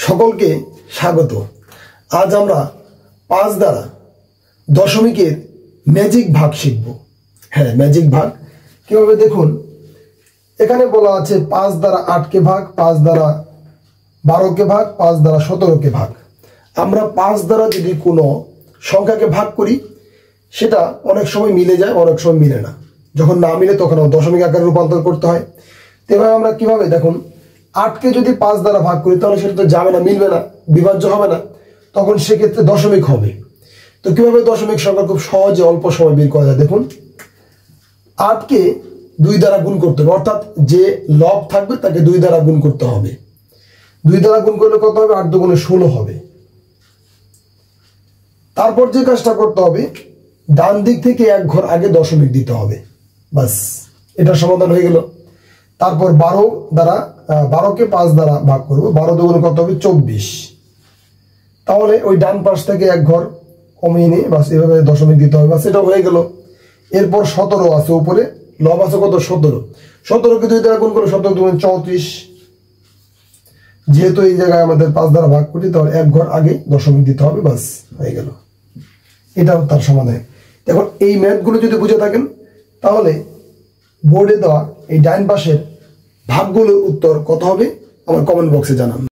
সকলকে স্বাগত। আজ আমরা 5 দ্বারা দশমিকের ম্যাজিক ভাগ শিখব। হ্যাঁ, ম্যাজিক ভাগ কিভাবে দেখুন, এখানে বলা আছে 5 দ্বারা 8কে ভাগ, 5 দ্বারা 12কে ভাগ, 5 দ্বারা 17কে ভাগ। আমরা 5 দ্বারা যদি কোনো সংখ্যাকে ভাগ করি সেটা অনেক সময় মিলে যায়, অনেক সময় মিলে না। যখন না মিলে তখন দশমিক আকারে রূপান্তর করতে হয়। তো এভাবে আমরা কিভাবে দেখুন, 8কে যদি 5 দ্বারা ভাগ করি তাহলে সেটা তো যাবে না, মিলবে না, বিভাজ্য হবে না, তখন সেক্ষেত্রে দশমিক হবে। তো কিভাবে দশমিক সংখ্যা খুব সহজে অল্প সময় বের করা যায় দেখুন। 8কে 2 দ্বারা গুণ করতে হবে, অর্থাৎ যে লব থাকবে তাকে 2 দ্বারা গুণ করতে হবে। 2 দ্বারা গুণ করলে কত হবে? 8 দুগুণে 16 হবে। তারপর যে কাজটা করতে হবে, ডান দিক থেকে এক ঘর আগে দশমিক দিতে হবে, বাস এটা সমাধান হয়ে গেল। তারপর 12কে 5 দ্বারা ভাগ করবো, 12 দুগুণে কত হবে? 24। তাহলে ওই ডান পাশ থেকে এক ঘর কমিয়ে নিয়ে বাস এভাবে দশমিক দিতে হবে, বাস এটা হয়ে গেল। এরপর 17 আছে, উপরে লব আছে কত? 17। 17কে 2 দ্বারা গুণ করলে 17 দুগুণে 34। যেহেতু এই জায়গায় আমাদের 5 দ্বারা ভাগ করি তাহলে এক ঘর আগে দশমিক দিতে হবে, বাস হয়ে গেল। এটাও তার সমাধান। এখন এই ম্যাথগুলো যদি বুঝে থাকেন তাহলে বোর্ডে দেওয়া এই ডাইন পাশের ভাগগুলোর উত্তর কত হবে আমার কমেন্ট বক্সে জানান।